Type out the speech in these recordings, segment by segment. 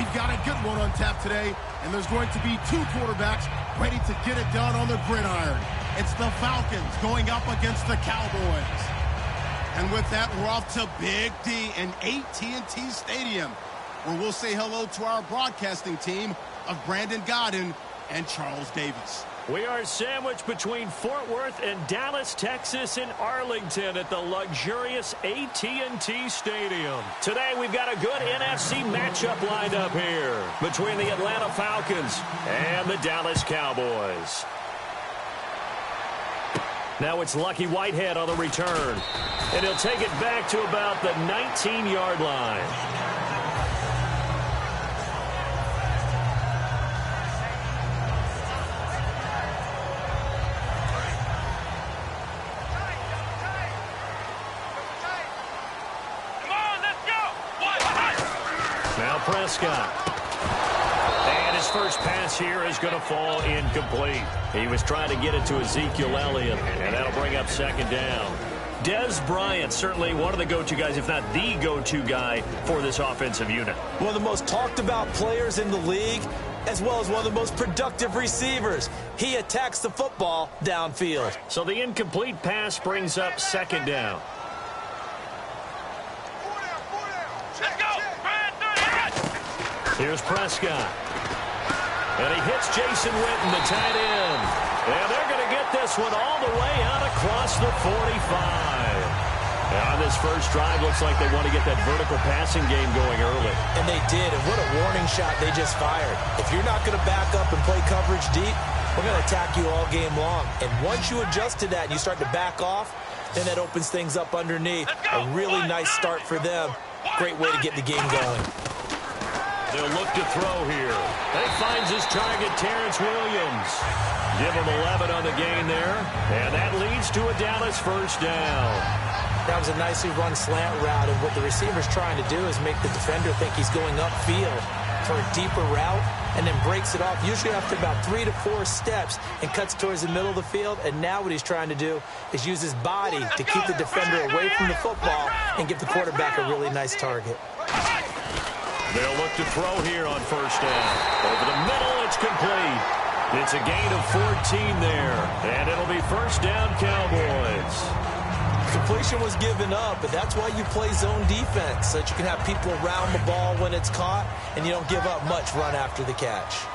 We've got a good one on tap today, and there's going to be two quarterbacks ready to get it done on the gridiron. It's the Falcons going up against the Cowboys. And with that, we're off to Big D in AT&T Stadium, where we'll say hello to our broadcasting team of Brandon Godden and Charles Davis. We are sandwiched between Fort Worth and Dallas, Texas, and Arlington at the luxurious AT&T Stadium. Today, we've got a good NFC matchup lined up here between the Atlanta Falcons and the Dallas Cowboys. Now it's Lucky Whitehead on the return, and he'll take it back to about the 19-yard line. Prescott. And his first pass here is going to fall incomplete. He was trying to get it to Ezekiel Elliott, and that'll bring up second down. Des Bryant, certainly one of the go-to guys, if not the go-to guy for this offensive unit. One of the most talked about players in the league, as well as one of the most productive receivers. He attacks the football downfield. So the incomplete pass brings up second down. Here's Prescott. And he hits Jason Witten, the tight end. And they're going to get this one all the way out across the 45. And on this first drive, looks like they want to get that vertical passing game going early. And they did. And what a warning shot they just fired. If you're not going to back up and play coverage deep, we're going to attack you all game long. And once you adjust to that and you start to back off, then that opens things up underneath. A really nice start for them. Great way to get the game going. They'll look to throw here. He finds his target, Terrence Williams. Give him 11 on the gain there. And that leads to a Dallas first down. That was a nicely run slant route. And what the receiver's trying to do is make the defender think he's going upfield for a deeper route and then breaks it off, usually after about 3 to 4 steps, and cuts towards the middle of the field. And now what he's trying to do is use his body to keep the defender away from the football and give the quarterback a really nice target. They'll look to throw here on first down. Over the middle, it's complete. It's a gain of 14 there, and it'll be first down Cowboys. Completion was given up, but that's why you play zone defense, so that you can have people around the ball when it's caught, and you don't give up much run after the catch.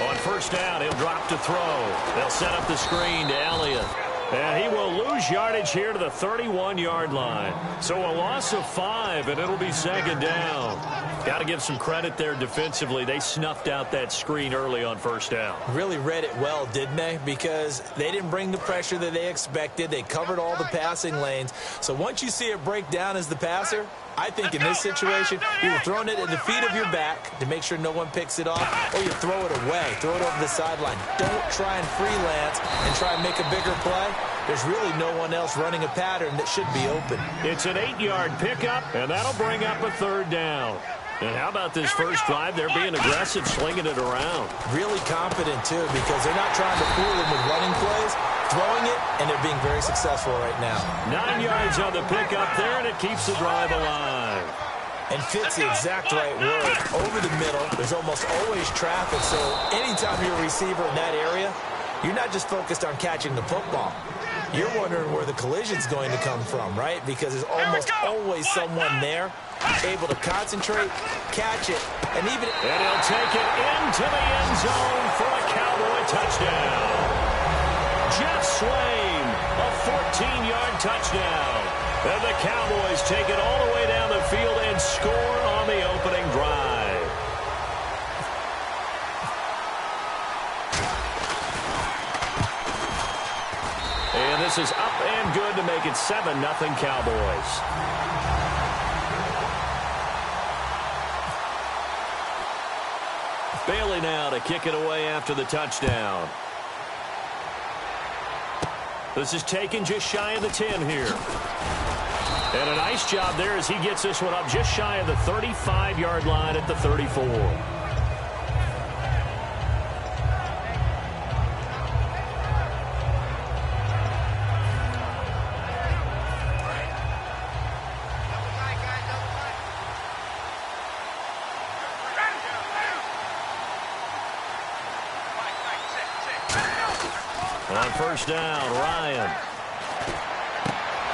On first down, he'll drop to throw. They'll set up the screen to Elliott. And he will lose yardage here to the 31-yard line. So a loss of 5, and it'll be second down. Got to give some credit there defensively. They snuffed out that screen early on first down. Really read it well, didn't they? Because they didn't bring the pressure that they expected. They covered all the passing lanes. So once you see it break down as the passer, I think in this situation, you're throwing it at the feet of your back to make sure no one picks it off, or you throw it away, throw it over the sideline. Don't try and freelance and try and make a bigger play. There's really no one else running a pattern that should be open. It's an 8-yard pickup, and that'll bring up a third down. And how about this first drive? They're being aggressive, slinging it around. Really confident, too, because they're not trying to fool them with running plays, throwing it, and they're being very successful right now. 9 yards on the pickup there, and it keeps the drive alive. And fits the exact right word. Over the middle, there's almost always traffic, so anytime you're a receiver in that area, you're not just focused on catching the football. You're wondering where the collision's going to come from, right? Because there's almost always someone there able to concentrate, catch it, and even... And he'll take it into the end zone for a Cowboy touchdown. Jeff Swain, a 14-yard touchdown. And the Cowboys take it all the way down the field and score on the opening drive. And this is up and good to make it 7-0 Cowboys. Bailey now to kick it away after the touchdown. This is taken just shy of the 10 here. And a nice job there as he gets this one up just shy of the 35-yard line at the 34. On first down, Ryan.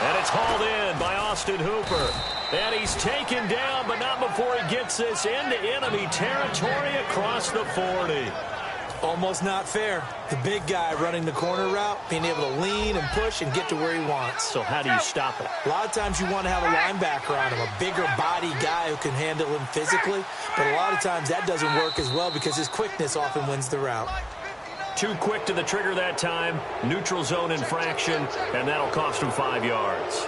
And it's hauled in by Austin Hooper. And he's taken down, but not before he gets this into enemy territory across the 40. Almost not fair. The big guy running the corner route, being able to lean and push and get to where he wants. So how do you stop it? A lot of times you want to have a linebacker on him, a bigger body guy who can handle him physically. But a lot of times that doesn't work as well because his quickness often wins the route. Too quick to the trigger that time. Neutral zone infraction, and that'll cost him 5 yards.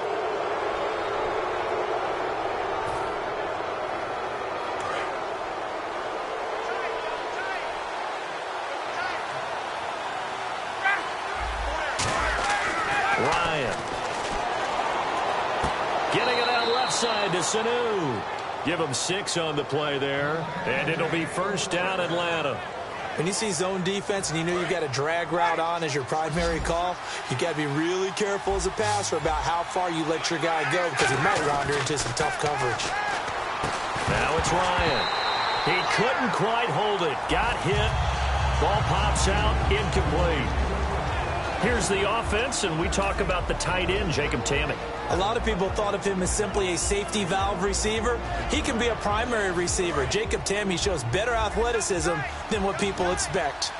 Ryan. Getting it out left side to Sanu. Give him 6 on the play there, and it'll be first down Atlanta. When you see zone defense and you know you've got a drag route on as your primary call, you've got to be really careful as a passer about how far you let your guy go because he might wander into some tough coverage. Now it's Ryan. He couldn't quite hold it. Got hit. Ball pops out. Incomplete. Here's the offense, and we talk about the tight end, Jacob Tamme. A lot of people thought of him as simply a safety valve receiver. He can be a primary receiver. Jacob Tamme shows better athleticism than what people expect.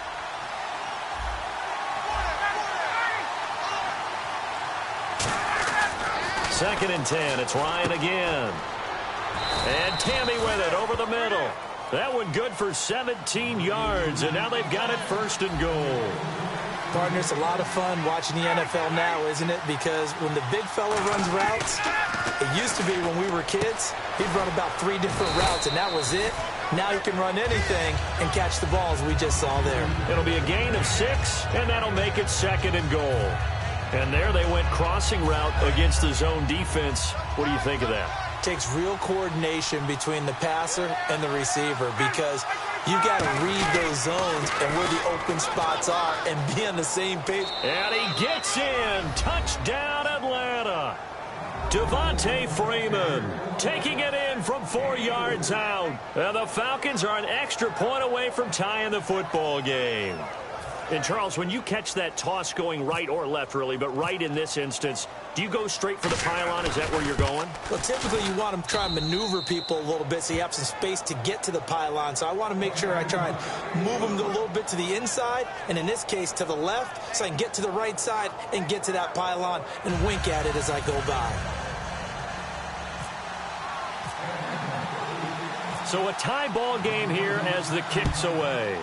Second and 10. It's Ryan again. And Tamme with it over the middle. That one good for 17 yards, and now they've got it first and goal. Partner, it's a lot of fun watching the NFL now, isn't it? Because when the big fella runs routes, it used to be when we were kids, he'd run about 3 different routes, and that was it. Now he can run anything and catch the balls we just saw there. It'll be a gain of 6, and that'll make it second and goal. And there they went crossing route against the zone defense. What do you think of that? Takes real coordination between the passer and the receiver because you got to read those zones and where the open spots are and be on the same page. And he gets in. Touchdown, Atlanta. Devontae Freeman taking it in from 4 yards out. And the Falcons are an extra point away from tying the football game. And, Charles, when you catch that toss going right or left, really, but right in this instance, do you go straight for the pylon? Is that where you're going? Well, typically you want to try and maneuver people a little bit so you have some space to get to the pylon. So I want to make sure I try and move them a little bit to the inside, and in this case to the left, so I can get to the right side and get to that pylon and wink at it as I go by. So a tie ball game here as the kick's away.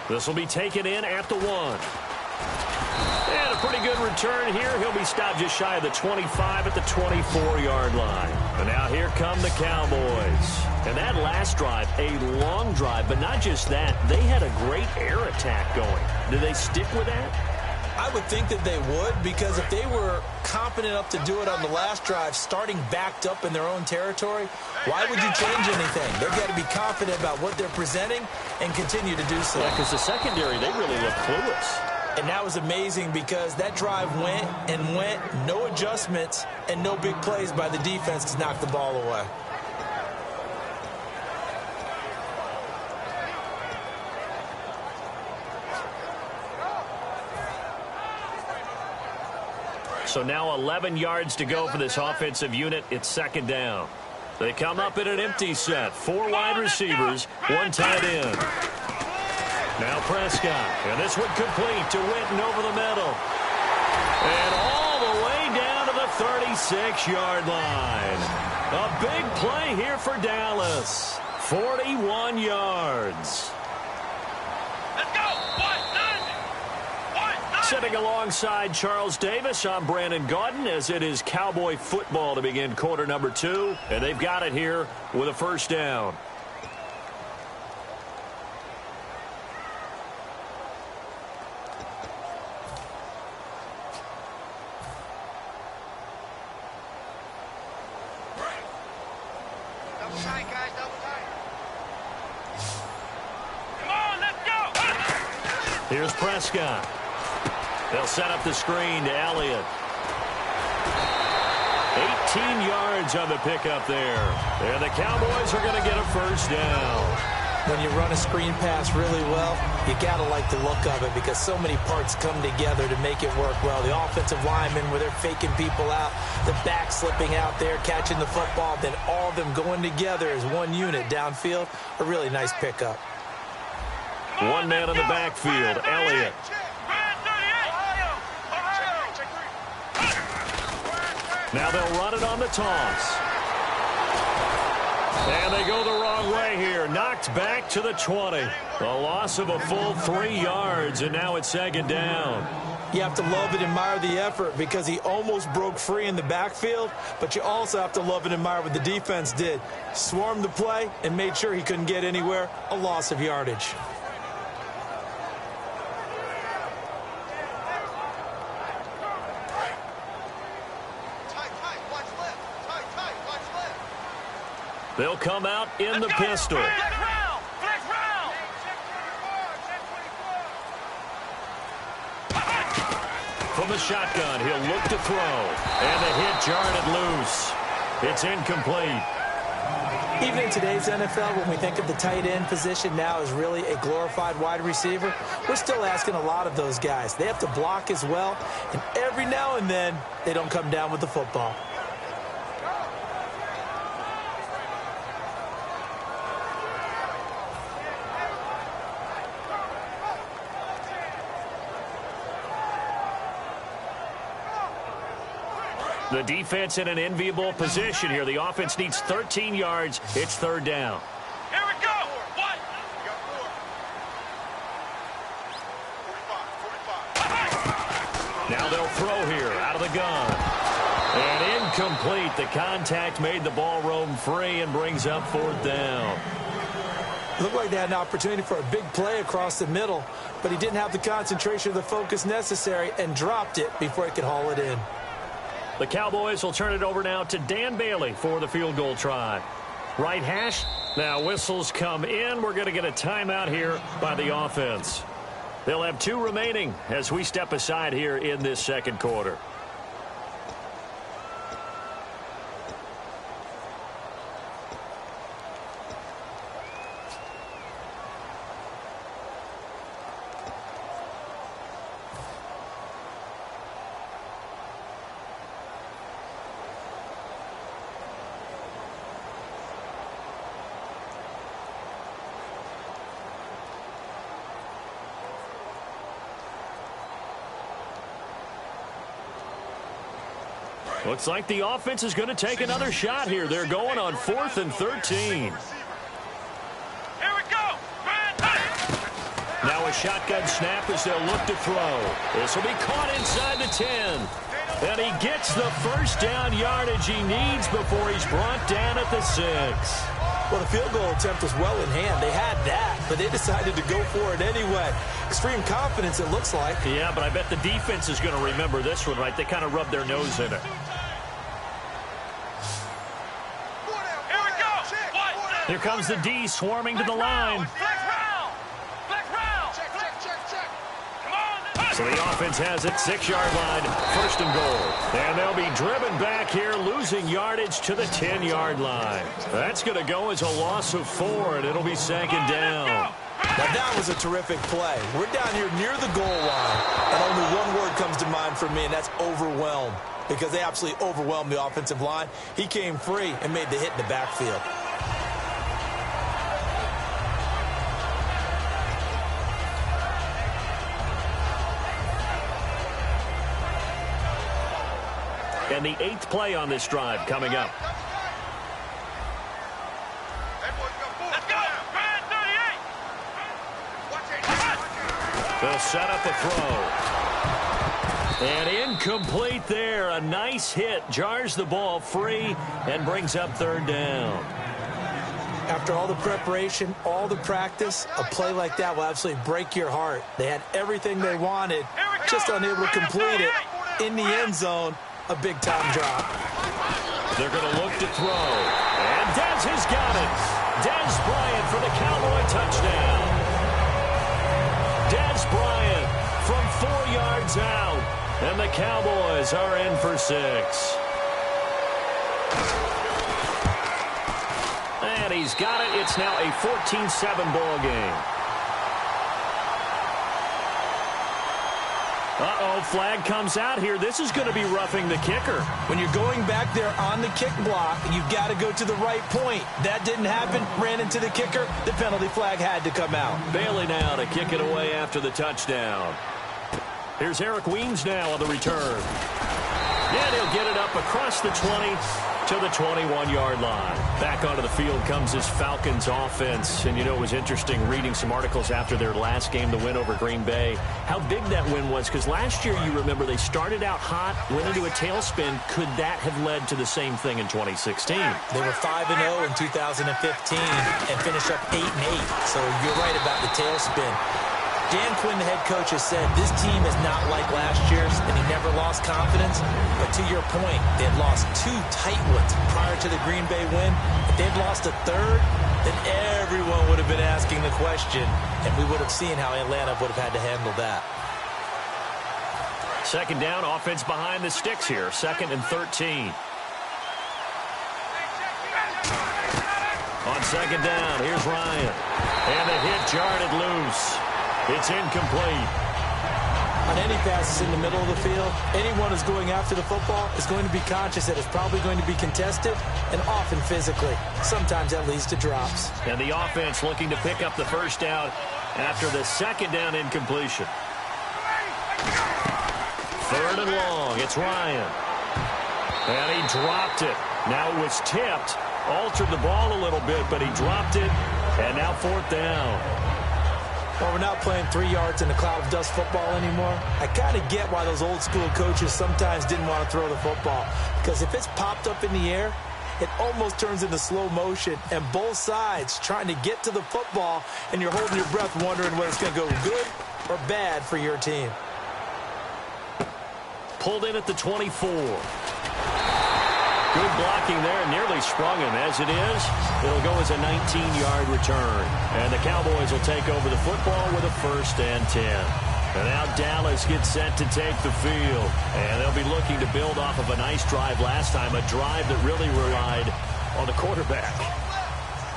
This will be taken in at the 1. And a pretty good return here. He'll be stopped just shy of the 25 at the 24-yard line. And now here come the Cowboys. And that last drive, a long drive, but not just that. They had a great air attack going. Do they stick with that? I would think that they would, because if they were confident enough to do it on the last drive, starting backed up in their own territory, why would you change anything? They've got to be confident about what they're presenting and continue to do so. Yeah, because the secondary, they really look clueless. And that was amazing because that drive went and went, no adjustments and no big plays by the defense to knock the ball away. So now 11 yards to go for this offensive unit. It's second down. They come up in an empty set. 4 wide receivers, 1 tight end. Now Prescott. And this one complete to Witten over the middle. And all the way down to the 36-yard line. A big play here for Dallas. 41 yards. Sitting alongside Charles Davis, I'm Brandon Gaudin, as it is Cowboy football to begin quarter number 2. And they've got it here with a first down. Double tight, guys, double tight. Come on, let's go! Here's Prescott. They'll set up the screen to Elliott. 18 yards on the pickup there. And the Cowboys are going to get a first down. When you run a screen pass really well, you got to like the look of it because so many parts come together to make it work well. The offensive linemen, where they're faking people out, the back slipping out there, catching the football, then all of them going together as one unit downfield. A really nice pickup. One man in the backfield, Elliott. Now they'll run it on the toss. And they go the wrong way here. Knocked back to the 20. A loss of a full 3 yards, and now it's second down. You have to love and admire the effort because he almost broke free in the backfield, but you also have to love and admire what the defense did. Swarmed the play and made sure he couldn't get anywhere. A loss of yardage. They'll come out in the pistol. From the shotgun, he'll look to throw. And the hit jarred it loose. It's incomplete. Even in today's NFL, when we think of the tight end position now as really a glorified wide receiver, we're still asking a lot of those guys. They have to block as well, and every now and then, they don't come down with the football. The defense in an enviable position here. The offense needs 13 yards. It's third down. Here we go. What? Now they'll throw here out of the gun. And incomplete. The contact made the ball roam free and brings up fourth down. Looked like they had an opportunity for a big play across the middle, but he didn't have the concentration or the focus necessary and dropped it before he could haul it in. The Cowboys will turn it over now to Dan Bailey for the field goal try. Right hash. Now whistles come in. We're going to get a timeout here by the offense. They'll have 2 remaining as we step aside here in this second quarter. Looks like the offense is going to take another shot here. They're going on 4th and 13. Here we go. Now a shotgun snap as they'll look to throw. This will be caught inside the 10. And he gets the first down yardage he needs before he's brought down at the 6. Well, the field goal attempt was well in hand. They had that, but they decided to go for it anyway. Extreme confidence, it looks like. Yeah, but I bet the defense is going to remember this one, right? They kind of rubbed their nose in it. Here comes the D swarming to the line. So the offense has it, 6-yard line, 1st and goal. And they'll be driven back here, losing yardage to the 10-yard line. That's going to go as a loss of 4, and it'll be 2nd down. Now that was a terrific play. We're down here near the goal line, and only one word comes to mind for me, and that's overwhelmed, because they absolutely overwhelmed the offensive line. He came free and made the hit in the backfield. And the 8th play on this drive coming up. They'll set up a throw. And incomplete there. A nice hit. Jars the ball free and brings up 3rd down. After all the preparation, all the practice, a play like that will absolutely break your heart. They had everything they wanted, just unable to complete it. In the end zone, a big-time drop. They're going to look to throw. And Dez has got it. Dez Bryant for the Cowboy touchdown. Dez Bryant from 4 yards out. And the Cowboys are in for 6. And and he's got it. It's now a 14-7 ball game. Uh-oh, flag comes out here. This is going to be roughing the kicker. When you're going back there on the kick block, you've got to go to the right point. That didn't happen. Ran into the kicker. The penalty flag had to come out. Bailey now to kick it away after the touchdown. Here's Eric Weems now on the return. And he'll get it up across the 20 to the 21-yard line. Back onto the field comes his Falcons offense. And, you know, it was interesting reading some articles after their last game, the win over Green Bay, how big that win was. Because last year, you remember, they started out hot, went into a tailspin. Could that have led to the same thing in 2016? They were 5-0 in 2015 and finished up 8-8. So you're right about the tailspin. Dan Quinn, the head coach, has said this team is not like last year's, and he never lost confidence. But to your point, they had lost 2 tight ones prior to the Green Bay win. If they'd lost a third, then everyone would have been asking the question, and we would have seen how Atlanta would have had to handle that. Second down, offense behind the sticks here. 2nd and 13. On second down, here's Ryan. And the hit jarred loose. It's incomplete. On any passes in the middle of the field, anyone who's going after the football is going to be conscious that it's probably going to be contested and often physically. Sometimes that leads to drops. And the offense looking to pick up the first down after the second down incompletion. 3rd and long. It's Ryan. And he dropped it. Now it was tipped. Altered the ball a little bit, but he dropped it. And now 4th down. Well, we're not playing 3 yards in a cloud of dust football anymore. I kind of get why those old school coaches sometimes didn't want to throw the football. Because if it's popped up in the air, it almost turns into slow motion. And both sides trying to get to the football, and you're holding your breath wondering whether it's going to go good or bad for your team. Pulled in at the 24. Good blocking there, nearly sprung him. As it is, it'll go as a 19-yard return. And the Cowboys will take over the football with a 1st and 10. And now Dallas gets set to take the field. And they'll be looking to build off of a nice drive last time, a drive that really relied on the quarterback.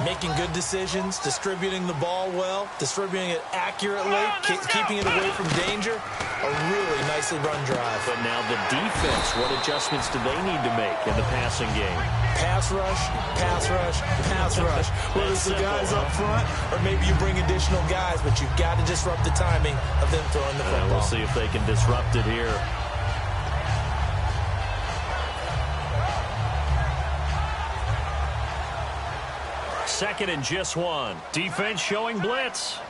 Making good decisions, distributing the ball well, distributing it accurately, keeping it away from danger. A really nicely run drive. But now the defense, what adjustments do they need to make in the passing game? Pass rush, pass rush, pass rush. Whether it's the guys up front or maybe you bring additional guys, but you've got to disrupt the timing of them throwing the football. We'll see if they can disrupt it here. Second and just 1. Defense showing blitz.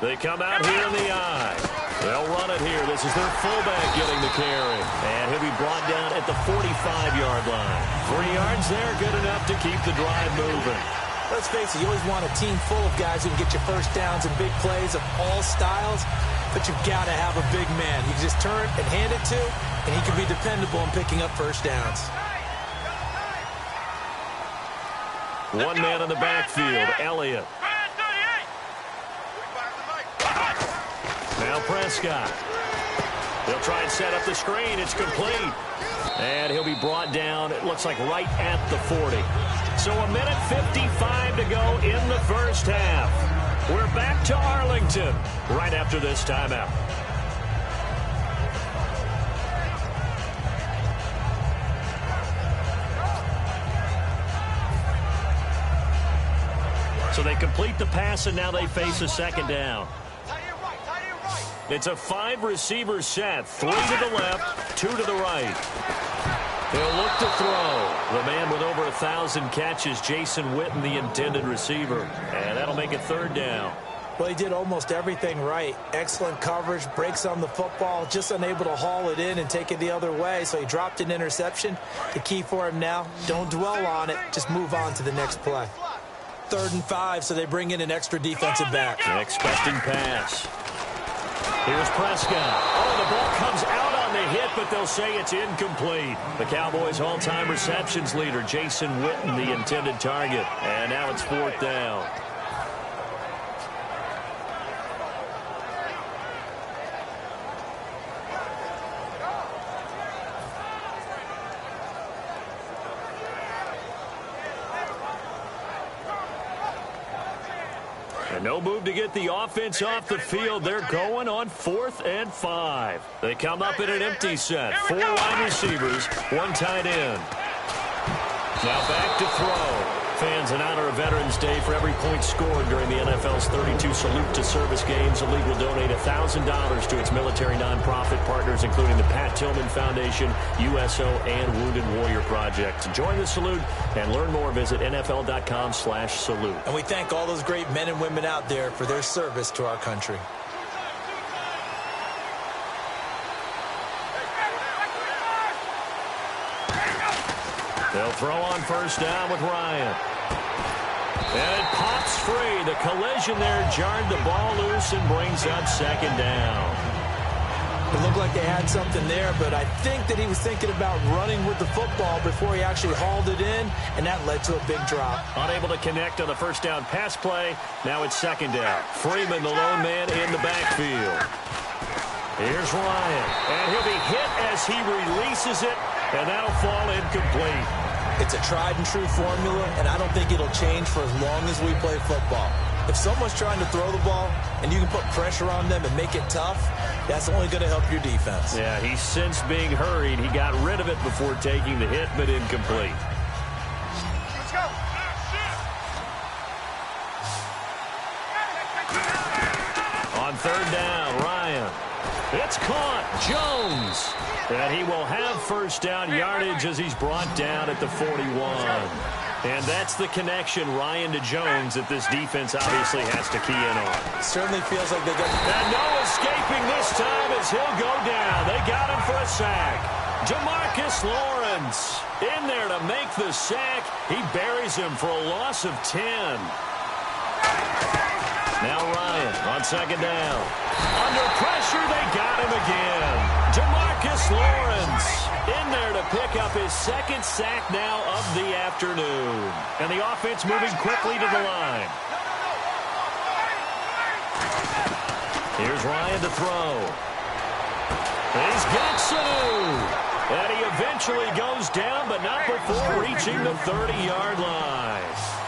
They come out here in the eye. They'll run it here. This is their fullback getting the carry. And he'll be brought down at the 45-yard line. 3 yards there, good enough to keep the drive moving. Let's face it, you always want a team full of guys who can get you first downs and big plays of all styles, but you've got to have a big man. You can just turn and hand it to, and he can be dependable in picking up first downs. One man in the backfield, Elliott. Now Prescott. They'll try and set up the screen. It's complete. And he'll be brought down, it looks like right at the 40. So 1:55 to go in the first half. We're back to Arlington right after this timeout. So they complete the pass, and now they face a second down. It's a 5-receiver set. 3 to the left, 2 to the right. He'll look to throw. The man with over 1,000 catches, Jason Witten, the intended receiver. And that'll make it 3rd down. Well, he did almost everything right. Excellent coverage, breaks on the football, just unable to haul it in and take it the other way. So he dropped an interception. The key for him now, don't dwell on it. Just move on to the next play. 3rd and 5, so they bring in an extra defensive back. An expecting pass. Here's Prescott. Oh, the ball comes out on the hit, but they'll say it's incomplete. The Cowboys' all-time receptions leader, Jason Witten, the intended target. And now it's 4th down. No move to get the offense off the field. They're going on 4th and 5. They come up in an empty set. 4 wide receivers, 1 tight end. Now back to throw. Fans, in honor of Veterans Day, for every point scored during the NFL's 32 Salute to Service games, the league will donate $1,000 to its military nonprofit partners, including the Pat Tillman Foundation, USO, and Wounded Warrior Project. To join the salute and learn more, visit NFL.com/salute. And we thank all those great men and women out there for their service to our country. They'll throw on first down with Ryan. And it pops free. The collision there jarred the ball loose and brings up 2nd down. It looked like they had something there, but I think that he was thinking about running with the football before he actually hauled it in, and that led to a big drop. Unable to connect on the first down pass play. Now it's 2nd down. Freeman, the lone man, in the backfield. Here's Ryan, and he'll be hit as he releases it, and that'll fall incomplete. It's a tried-and-true formula, and I don't think it'll change for as long as we play football. If someone's trying to throw the ball and you can put pressure on them and make it tough, that's only going to help your defense. Yeah, he's since being hurried. He got rid of it before taking the hit, but incomplete. Let's go. On 3rd down, Ryan. It's caught. Jones. And he will have first down yardage as he's brought down at the 41. And that's the connection, Ryan to Jones, that this defense obviously has to key in on. Certainly feels like they got... And no escaping this time as he'll go down. They got him for a sack. Demarcus Lawrence in there to make the sack. He buries him for a loss of 10. Now Ryan on 2nd down. Under pressure, they got him again. Demarcus Lawrence in there to pick up his 2nd sack now of the afternoon. And the offense moving quickly to the line. Here's Ryan to throw. He's got Sanu. And he eventually goes down, but not before reaching the 30-yard line.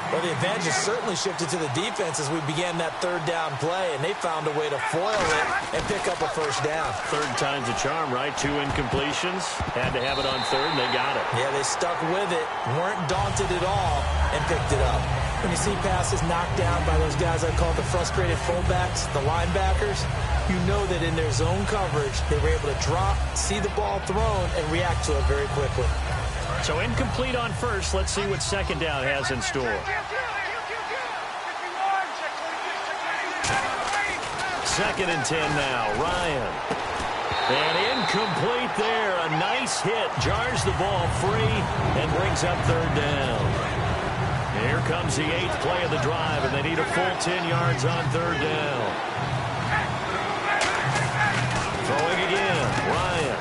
Well, the advantage has certainly shifted to the defense as we began that 3rd down play, and they found a way to foil it and pick up a first down. 3rd time's a charm, right? 2 incompletions. Had to have it on 3rd, and they got it. Yeah, they stuck with it, weren't daunted at all, and picked it up. When you see passes knocked down by those guys I call the frustrated fullbacks, the linebackers, you know that in their zone coverage, they were able to drop, see the ball thrown, and react to it very quickly. So incomplete on first. Let's see what 2nd down has in store. 2nd and 10 now. Ryan. And incomplete there. A nice hit. Jars the ball free and brings up 3rd down. Here comes the 8th play of the drive, and they need a full 10 yards on 3rd down. Throwing again. Ryan.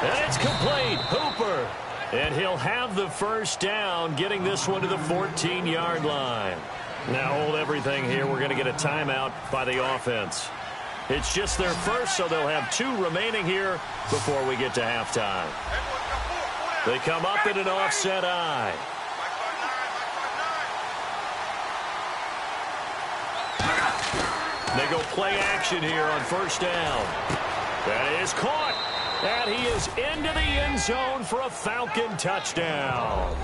And it's complete. Hooper. And he'll have the first down, getting this one to the 14-yard line. Now hold everything here. We're going to get a timeout by the offense. It's just their first, so they'll have 2 remaining here before we get to halftime. They come up in an offset eye. They go play action here on first down. That is caught. And he is into the end zone for a Falcon touchdown.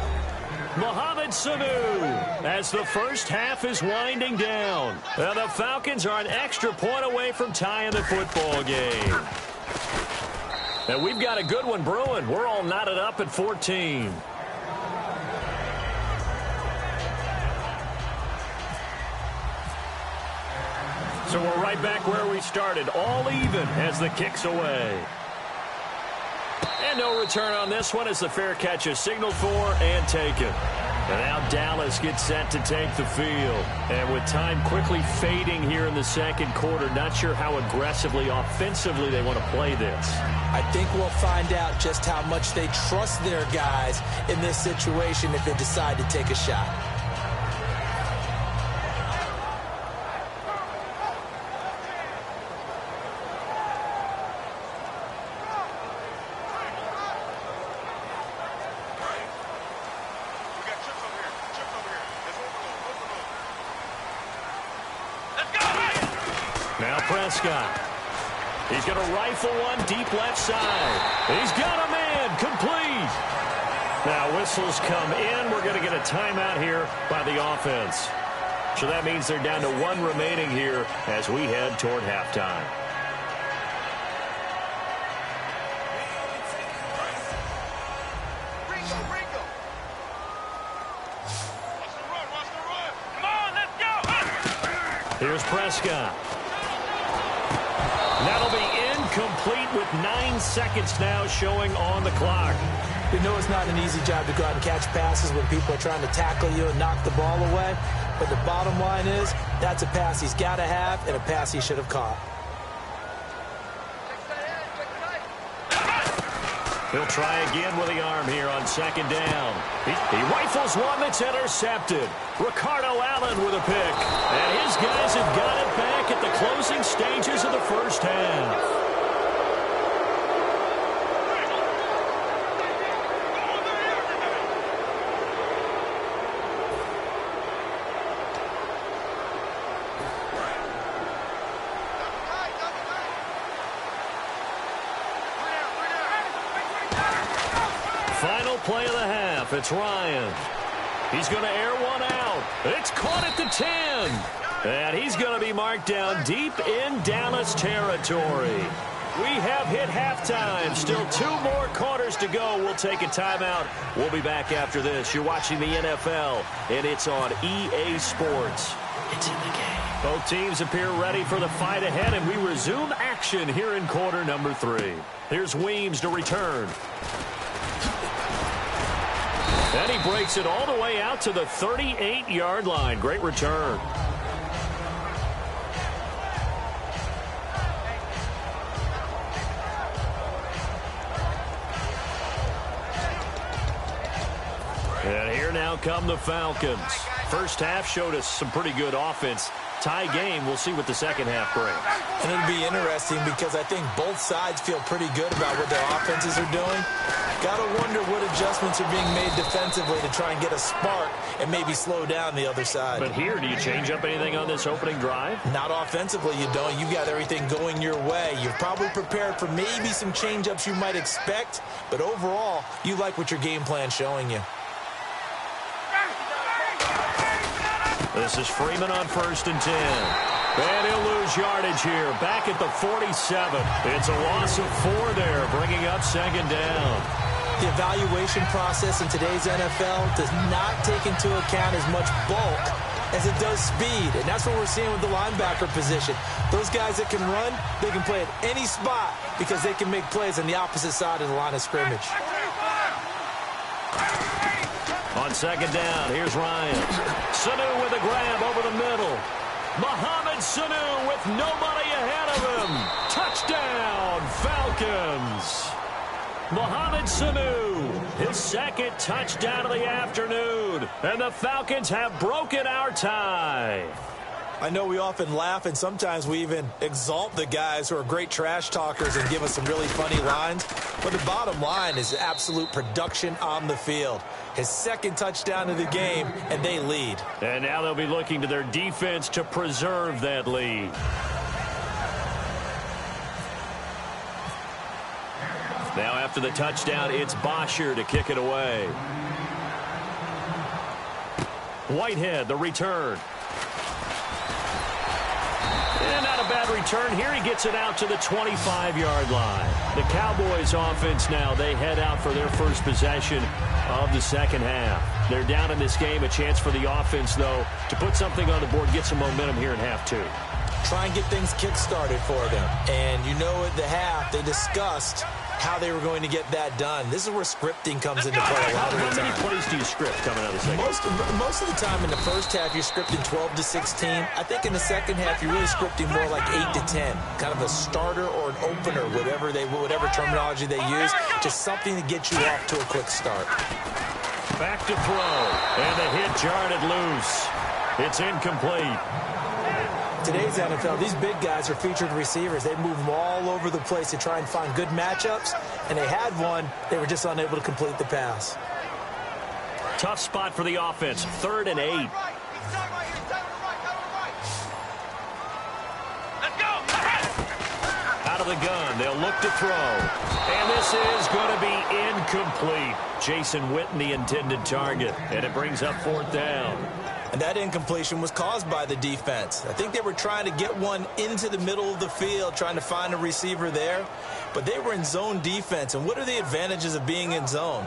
Mohamed Sanu as the first half is winding down. And the Falcons are an extra point away from tying the football game. And we've got a good one brewing. We're all knotted up at 14. So we're right back where we started, all even as the kick's away. And no return on this one as the fair catch is signaled for and taken. And now Dallas gets set to take the field. And with time quickly fading here in the 2nd quarter, not sure how aggressively, offensively they want to play this. I think we'll find out just how much they trust their guys in this situation if they decide to take a shot. Let's go! Prescott. He's going to rifle one deep left side. He's got a man. Complete. Now whistles come in. We're going to get a timeout here by the offense. So that means they're down to one remaining here as we head toward halftime. Here's Prescott. That'll be incomplete with 9 seconds now showing on the clock. You know it's not an easy job to go out and catch passes when people are trying to tackle you and knock the ball away. But the bottom line is, that's a pass he's got to have and a pass he should have caught. He'll try again with the arm here on second down. He rifles one that's intercepted. Ricardo Allen with a pick. And his guys have got it back at the closing stages of the first half. Final play of the half. It's Ryan. He's going to air one out. It's caught at the 10. And he's going to be marked down deep in Dallas territory. We have hit halftime. Still 2 more quarters to go. We'll take a timeout. We'll be back after this. You're watching the NFL, and it's on EA Sports. It's in the game. Both teams appear ready for the fight ahead, and we resume action here in quarter number 3. Here's Weems to return. And he breaks it all the way out to the 38-yard line. Great return. And here now come the Falcons. First half showed us some pretty good offense. Tie game. We'll see what the second half brings. And it'll be interesting because I think both sides feel pretty good about what their offenses are doing. Got to wonder what adjustments are being made defensively to try and get a spark and maybe slow down the other side. But here, do you change up anything on this opening drive? Not offensively, you don't. You got everything going your way. You're probably prepared for maybe some change-ups you might expect, but overall, you like what your game plan's showing you. This is Freeman on 1st and 10. And he'll lose yardage here. Back at the 47. It's a loss of 4 there, bringing up second down. The evaluation process in today's NFL does not take into account as much bulk as it does speed. And that's what we're seeing with the linebacker position. Those guys that can run, they can play at any spot because they can make plays on the opposite side of the line of scrimmage. On second down, here's Ryan. Sanu with a grab over the middle. Mohamed Sanu with nobody ahead of him. Touchdown, Falcons. Mohamed Sanu, his second touchdown of the afternoon. And the Falcons have broken our tie. I know we often laugh and sometimes we even exalt the guys who are great trash talkers and give us some really funny lines. But the bottom line is absolute production on the field. His second touchdown of the game, and they lead. And now they'll be looking to their defense to preserve that lead. Now after the touchdown, it's Bosher to kick it away. Whitehead, the return. And not a bad return here. He gets it out to the 25-yard line. The Cowboys offense now, they head out for their first possession of the second half. They're down in this game. A chance for the offense, though, to put something on the board, get some momentum here in half 2. Try and get things kick-started for them. And you know at the half, they discussed how they were going to get that done. This is where scripting comes into play a lot of the time. How many plays do you script coming out of the second? Most of the time in the first half, you're scripting 12 to 16. I think in the second half, you're really scripting more like 8 to 10. Kind of a starter or an opener, whatever terminology they use. Just something to get you off to a quick start. Back to throw. And the hit jarred it loose. It's incomplete. Today's NFL, these big guys are featured receivers. They move them all over the place to try and find good matchups, and they had one. They were just unable to complete the pass. Tough spot for the offense, 3rd and 8. Let's go! of the gun. They'll look to throw. And this is going to be incomplete. Jason Witten, the intended target. And it brings up 4th down. And that incompletion was caused by the defense. I think they were trying to get one into the middle of the field, trying to find a receiver there. But they were in zone defense. And what are the advantages of being in zone?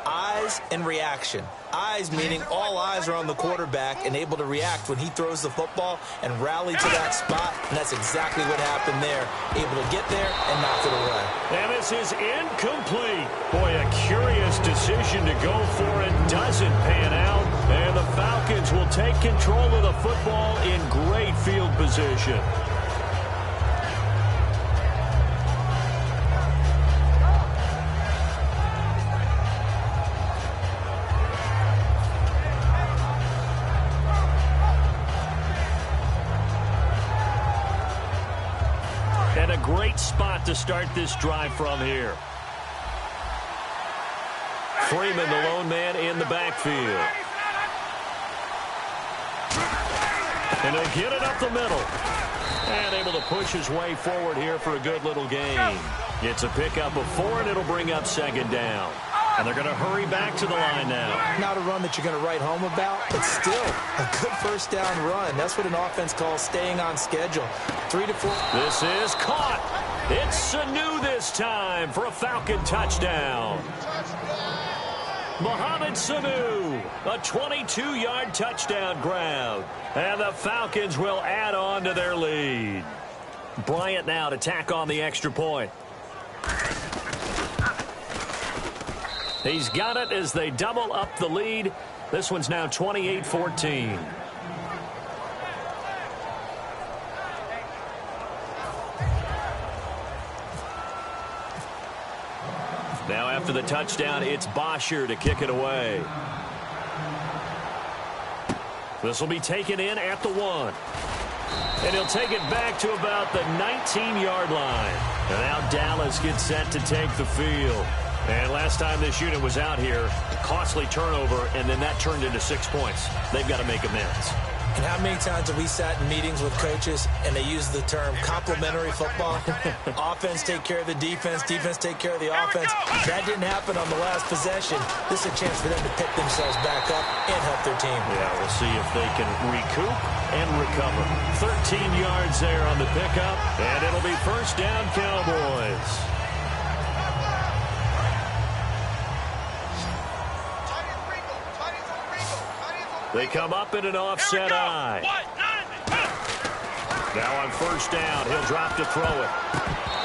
Eyes and reaction. Eyes meaning all eyes are on the quarterback and able to react when he throws the football and rally to that spot. And that's exactly what happened there. Able to get there and knock it away. And this is incomplete. Boy, a curious decision to go for it. Doesn't pan out. And the Falcons will take control of the football in great field position. And a great spot to start this drive from here. Freeman, the lone man in the backfield. And he'll get it up the middle. And able to push his way forward here for a good little gain. It's a pickup of 4, and it'll bring up 2nd down. And they're going to hurry back to the line now. Not a run that you're going to write home about, but still a good 1st down run. That's what an offense calls staying on schedule. 3 to 4. This is caught. It's Sanu this time for a Falcon touchdown. Mohamed Sanu, a 22-yard touchdown grab. And the Falcons will add on to their lead. Bryant now to tack on the extra point. He's got it as they double up the lead. This one's now 28-14. Now after the touchdown, it's Bosher to kick it away. This will be taken in at the 1. And he'll take it back to about the 19-yard line. And now Dallas gets set to take the field. And last time this unit was out here, costly turnover, and then that turned into 6 points. They've got to make amends. And how many times have we sat in meetings with coaches and they use the term complementary football? Offense take care of the defense, defense take care of the offense. That didn't happen on the last possession. This is a chance for them to pick themselves back up and help their team. Yeah, we'll see if they can recoup and recover. 13 yards there on the pickup, and it'll be 1st down Cowboys. They come up in an offset eye. Now on 1st down, he'll drop to throw it.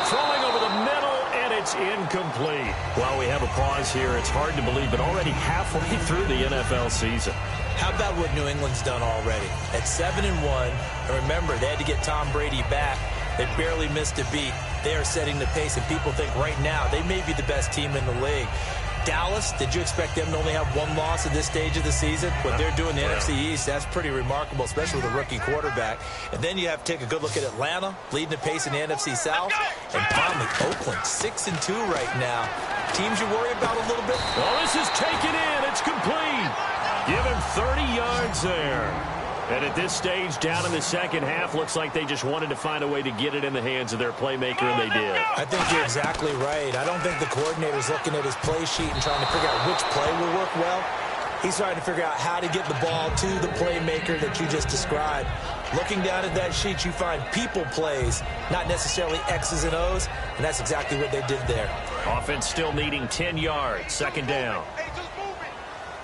Throwing over the middle, and it's incomplete. Well, we have a pause here. It's hard to believe, but already halfway through the NFL season. How about what New England's done already? At 7-1, and remember, they had to get Tom Brady back. They barely missed a beat. They are setting the pace, and people think right now they may be the best team in the league. Dallas, did you expect them to only have 1 loss at this stage of the season? What they're doing in the NFC East, that's pretty remarkable, especially with a rookie quarterback. And then you have to take a good look at Atlanta, leading the pace in the NFC South. And finally, Oakland, 6-2 right now. Teams you worry about a little bit? Oh, this is taken in. It's complete. Give him 30 yards there. And at this stage, down in the second half, looks like they just wanted to find a way to get it in the hands of their playmaker, and they did. I think you're exactly right. I don't think the coordinator's looking at his play sheet and trying to figure out which play will work well. He's trying to figure out how to get the ball to the playmaker that you just described. Looking down at that sheet, you find people plays, not necessarily X's and O's, and that's exactly what they did there. Offense still needing 10 yards, 2nd down.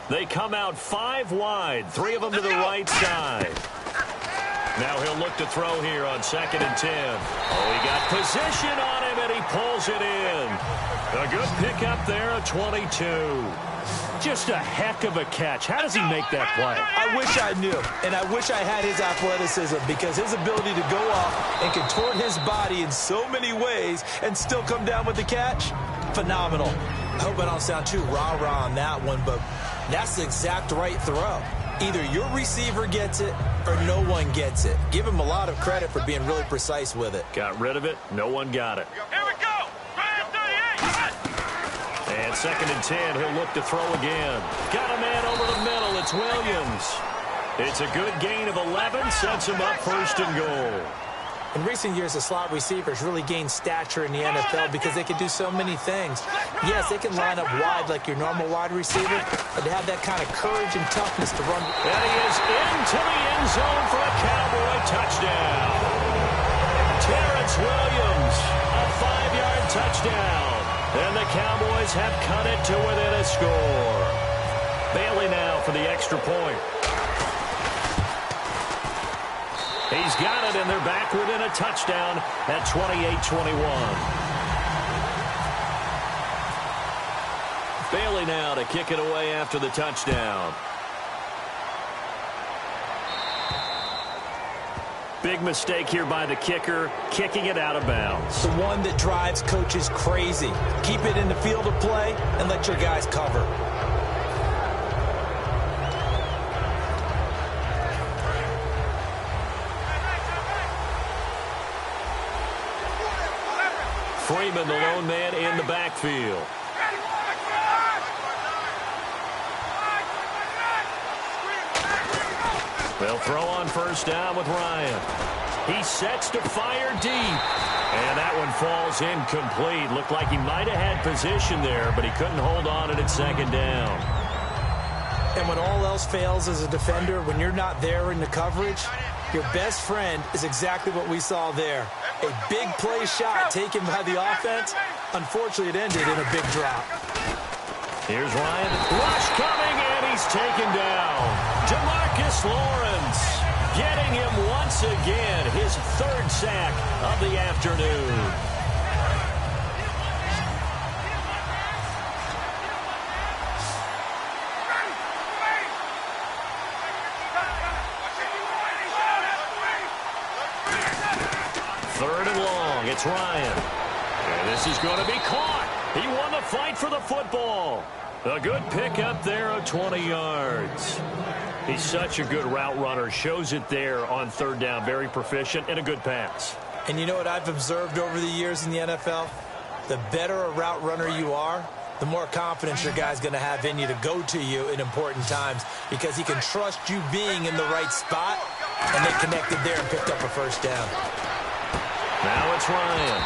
They come out 5 wide, 3 of them to the right side. Now he'll look to throw here on 2nd and 10. Oh, he got position on him, and he pulls it in. A good pickup there, a 22. Just a heck of a catch. How does he make that play? I wish I knew, and I wish I had his athleticism, because his ability to go off and contort his body in so many ways and still come down with the catch, phenomenal. I hope I don't sound too rah-rah on that one, but that's the exact right throw. Either your receiver gets it or no one gets it. Give him a lot of credit for being really precise with it. Got rid of it. No one got it. Here we go. 38. And 2nd and 10. He'll look to throw again. Got a man over the middle. It's Williams. It's a good gain of 11. Sets him up 1st and goal. In recent years, the slot receivers really gained stature in the NFL because they can do so many things. Yes, they can line up wide like your normal wide receiver, but they have that kind of courage and toughness to run. And he is into the end zone for a Cowboy touchdown. Terrence Williams, a 5-yard touchdown. And the Cowboys have cut it to within a score. Bailey now for the extra point. He's got it, and they're back within a touchdown at 28-21. Bailey now to kick it away after the touchdown. Big mistake here by the kicker, kicking it out of bounds. The one that drives coaches crazy. Keep it in the field of play and let your guys cover. Freeman, the lone man in the backfield. They'll throw on first down with Ryan. He sets to fire deep. And that one falls incomplete. Looked like he might have had position there, but he couldn't hold on to it at second down. And when all else fails as a defender, when you're not there in the coverage, your best friend is exactly what we saw there. A big play shot taken by the offense. Unfortunately, it ended in a big drop. Here's Ryan. Rush coming, and he's taken down. DeMarcus Lawrence getting him once again. His third sack of the afternoon. Third and long. It's Ryan. And this is going to be caught. He won the fight for the football. A good pickup there of 20 yards. He's such a good route runner. Shows it there on third down. Very proficient and a good pass. And you know what I've observed over the years in the NFL? The better a route runner you are, the more confidence your guy's going to have in you to go to you in important times because he can trust you being in the right spot, and they connected there and picked up a first down. Now it's Ryan.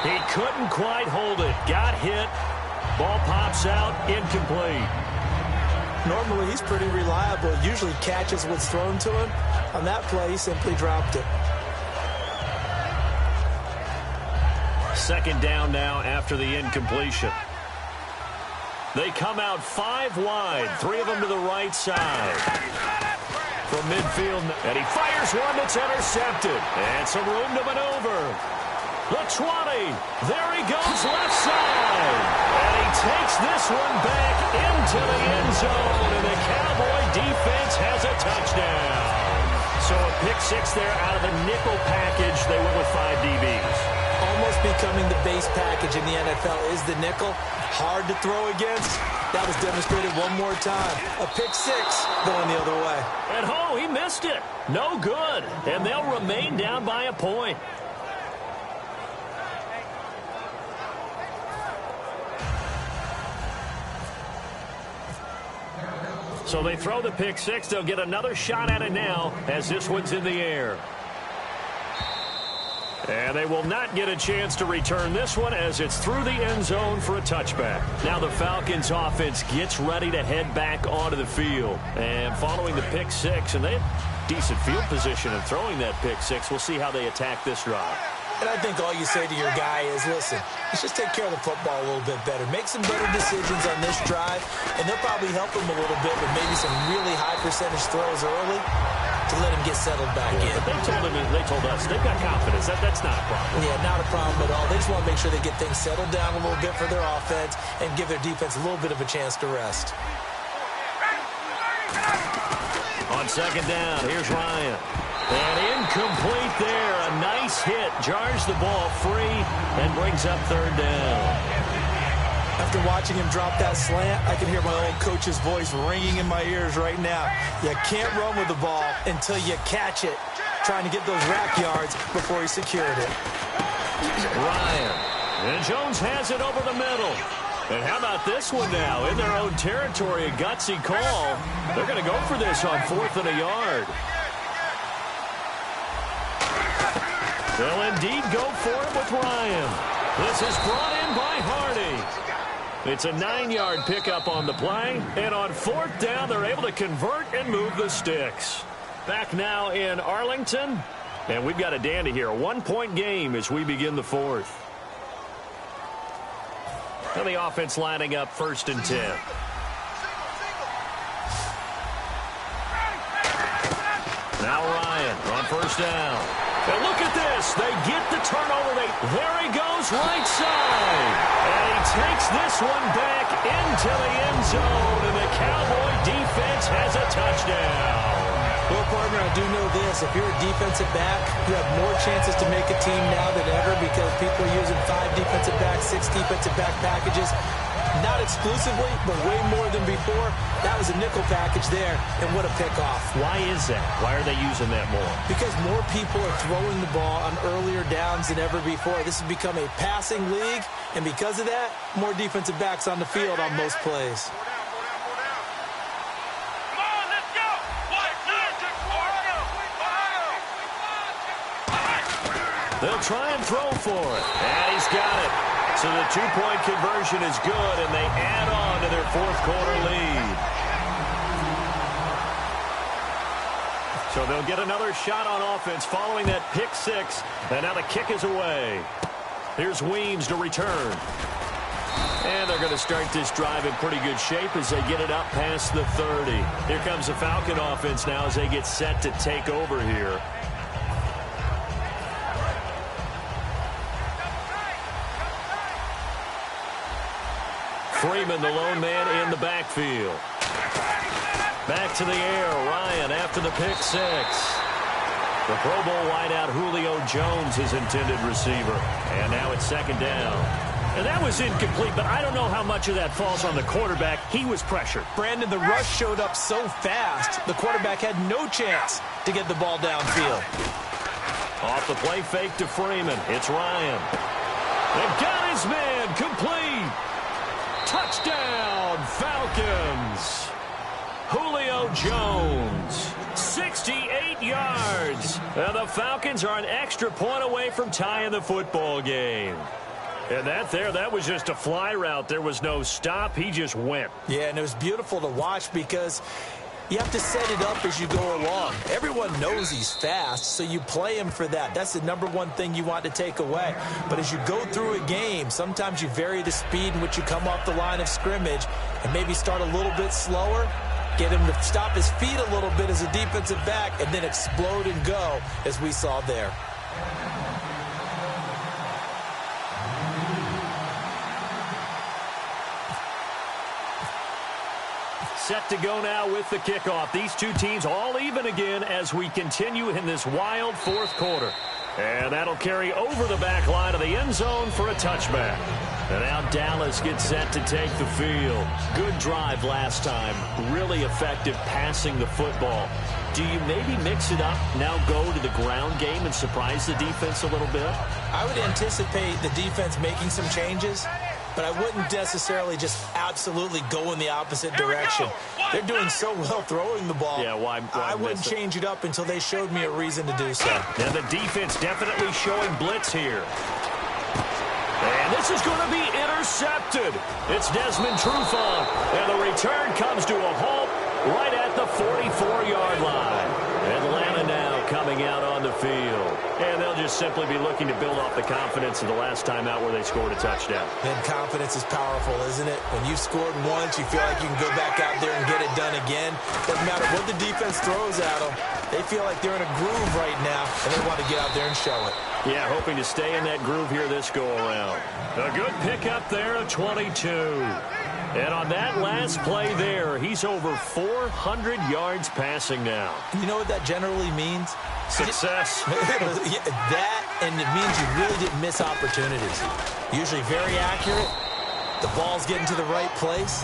He couldn't quite hold it. Got hit. Ball pops out. Incomplete. Normally, he's pretty reliable. Usually catches what's thrown to him. On that play, he simply dropped it. Second down now after the incompletion. They come out 5 wide. 3 of them to the right side. From midfield, and he fires one that's intercepted. And some room to maneuver. The 20. There he goes left side. And he takes this one back into the end zone. And the Cowboy defense has a touchdown. So a pick 6 there out of the nickel package. They went with 5 DBs. Almost becoming the base package in the NFL is the nickel. Hard to throw against. That was demonstrated one more time. A pick 6 going the other way. And he missed it. No good. And they'll remain down by a point. So they throw the pick 6. They'll get another shot at it now as this one's in the air. And they will not get a chance to return this one as it's through the end zone for a touchback. Now the Falcons offense gets ready to head back onto the field. And following the pick 6, and they have decent field position in throwing that pick 6. We'll see how they attack this drive. And I think all you say to your guy is, listen, let's just take care of the football a little bit better. Make some better decisions on this drive, and they'll probably help him a little bit with maybe some really high percentage throws early to let him get settled back in. But they told us they've got confidence. That's not a problem. Yeah, not a problem at all. They just want to make sure they get things settled down a little bit for their offense and give their defense a little bit of a chance to rest. On second down, here's Ryan. And incomplete there. A nice hit. Jars the ball free and brings up third down. After watching him drop that slant, I can hear my old coach's voice ringing in my ears right now. You can't run with the ball until you catch it. Trying to get those rack yards before he secured it. Ryan. And Jones has it over the middle. And how about this one now? In their own territory, a gutsy call. They're going to go for this on 4th and a yard. They'll indeed go for it with Ryan. This is brought in by Hardy. It's a 9-yard pickup on the play, and on 4th down, they're able to convert and move the sticks. Back now in Arlington, and we've got a dandy here. A 1-point game as we begin the 4th. And the offense lining up 1st and 10. Now Ryan on 1st down. And look at this. They get the turnover. There he goes, right side. And he takes this one back into the end zone. And the Cowboy defense has a touchdown. Well, partner, I do know this. If you're a defensive back, you have more chances to make a team now than ever because people are using 5 defensive backs, 6 defensive back packages. Not exclusively, but way more than before. That was a nickel package there, and what a pickoff. Why is that? Why are they using that more? Because more people are throwing the ball on earlier downs than ever before. This has become a passing league, and because of that, more defensive backs on the field on most plays. They'll try and throw for it. And he's got it. So the 2-point conversion is good, and they add on to their 4th quarter lead. So they'll get another shot on offense following that pick 6. And now the kick is away. Here's Weems to return. And they're going to start this drive in pretty good shape as they get it up past the 30. Here comes the Falcon offense now as they get set to take over here. Freeman, the lone man in the backfield. Back to the air. Ryan after the pick 6. The Pro Bowl wideout Julio Jones, his intended receiver. And now it's 2nd down. And that was incomplete, but I don't know how much of that falls on the quarterback. He was pressured. Brandon, the rush showed up so fast, the quarterback had no chance to get the ball downfield. Off the play fake to Freeman. It's Ryan. They've got his man. Complete. Touchdown, Falcons. Julio Jones, 68 yards. And the Falcons are an extra point away from tying the football game. And that was just a fly route. There was no stop. He just went. Yeah, and it was beautiful to watch because you have to set it up as you go along. Everyone knows he's fast, so you play him for that. That's the #1 thing you want to take away. But as you go through a game, sometimes you vary the speed in which you come off the line of scrimmage and maybe start a little bit slower, get him to stop his feet a little bit as a defensive back, and then explode and go, as we saw there. Set to go now with the kickoff. These two teams all even again as we continue in this wild 4th quarter. And that'll carry over the back line of the end zone for a touchback. And now Dallas gets set to take the field. Good drive last time. Really effective passing the football. Do you maybe mix it up, now go to the ground game and surprise the defense a little bit? I would anticipate the defense making some changes, but I wouldn't necessarily just absolutely go in the opposite direction. They're doing so well throwing the ball. Yeah, why I wouldn't change it up until they showed me a reason to do so. Now the defense definitely showing blitz here. And this is going to be intercepted. It's Desmond Trufant. And the return comes to a halt right at the 44-yard line. Atlanta now coming out on the field. And they'll just simply be looking to build off the confidence of the last time out where they scored a touchdown. And confidence is powerful, isn't it? When you've scored once, you feel like you can go back out there and get it done again. Doesn't matter what the defense throws at them. They feel like they're in a groove right now, and they want to get out there and show it. Yeah, hoping to stay in that groove here this go-around. A good pickup there of 22. And on that last play there, he's over 400 yards passing now. You know what that generally means? Success. That, and it means you really didn't miss opportunities. Usually very accurate. The ball's getting to the right place.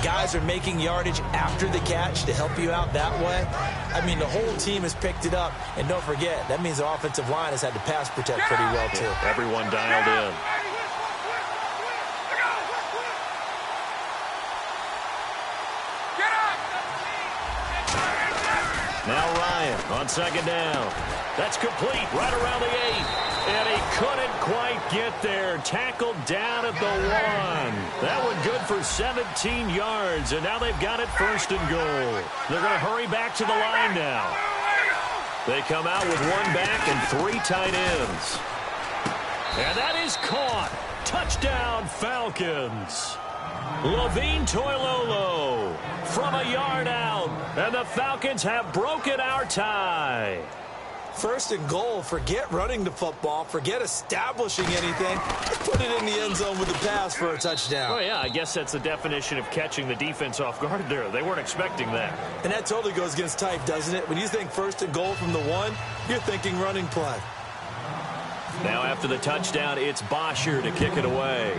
Guys are making yardage after the catch to help you out that way. I mean, the whole team has picked it up. And don't forget, that means the offensive line has had to pass protect pretty well, too. Yeah, everyone dialed in. Now Ryan on second down. That's complete right around the 8. And he couldn't quite get there. Tackled down at the 1. That one good for 17 yards. And now they've got it first and goal. They're going to hurry back to the line now. They come out with 1 back and 3 tight ends. And that is caught. Touchdown, Falcons. Levine Toilolo from a yard out. And the Falcons have broken our tie. First and goal, forget running the football, forget establishing anything. Just put it in the end zone with the pass for a touchdown. Oh, yeah, I guess that's the definition of catching the defense off guard there. They weren't expecting that. And that totally goes against type, doesn't it? When you think first and goal from the 1, you're thinking running play. Now after the touchdown, it's Bosher to kick it away.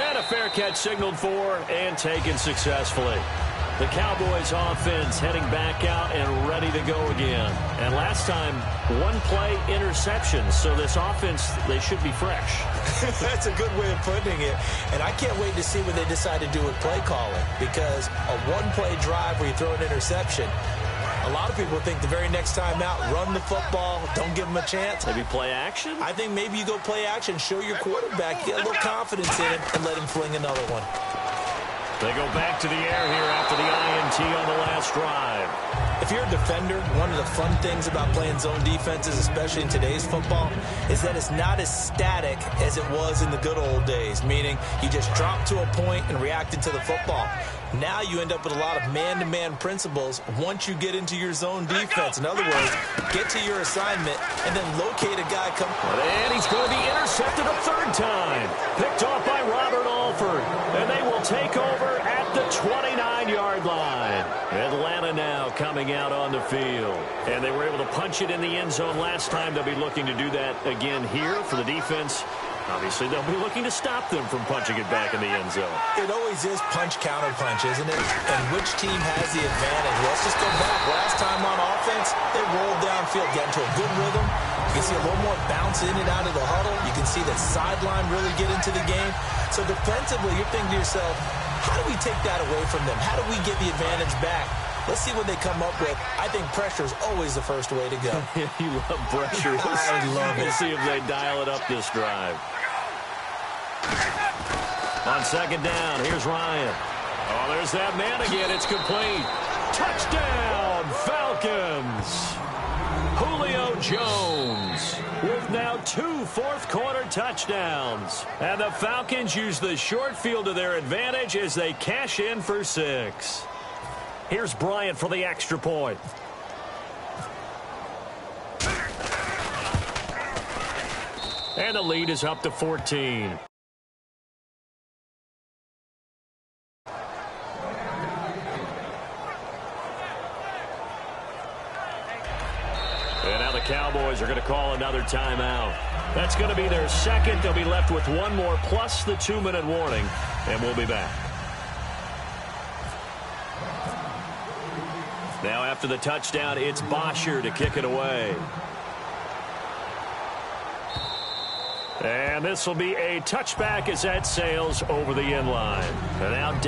And a fair catch signaled for and taken successfully. The Cowboys offense heading back out and ready to go again. And last time, 1 play interception. So this offense, they should be fresh. That's a good way of putting it. And I can't wait to see what they decide to do with play calling. Because a 1-play drive where you throw an interception, a lot of people think the very next time out, run the football, don't give them a chance. Maybe play action? I think maybe you go play action, show your quarterback, get a little confidence in him, and let him fling another one. They go back to the air here after the INT on the last drive. If you're a defender, one of the fun things about playing zone defenses, especially in today's football, is that it's not as static as it was in the good old days, meaning you just dropped to a point and reacted to the football. Now you end up with a lot of man-to-man principles once you get into your zone defense. In other words, get to your assignment and then locate a guy come. And he's going to be intercepted a 3rd time. Picked off by Robert Alford. And they will take over at the 29-yard line. Atlanta now coming out on the field. And they were able to punch it in the end zone last time. They'll be looking to do that again here for the defense. Obviously, they'll be looking to stop them from punching it back in the end zone. It always is punch-counter-punch, isn't it? And which team has the advantage? Let's just go back. Last time on offense, they rolled downfield, get into a good rhythm. You can see a little more bounce in and out of the huddle. You can see the sideline really get into the game. So defensively, you're thinking to yourself, how do we take that away from them? How do we get the advantage back? Let's see what they come up with. I think pressure is always the first way to go. You love pressure. I love it. We'll see if they dial it up this drive. On second down, here's Ryan. Oh, there's that man again. It's complete. Touchdown, Falcons. Julio Jones with now 2 fourth-quarter touchdowns. And the Falcons use the short field to their advantage as they cash in for 6. Here's Bryant for the extra point. And the lead is up to 14. And now the Cowboys are going to call another timeout. That's going to be their 2nd. They'll be left with 1 more plus the 2-minute warning. And we'll be back. Now after the touchdown, it's Bosher to kick it away. And this will be a touchback as that sails over the end line. And now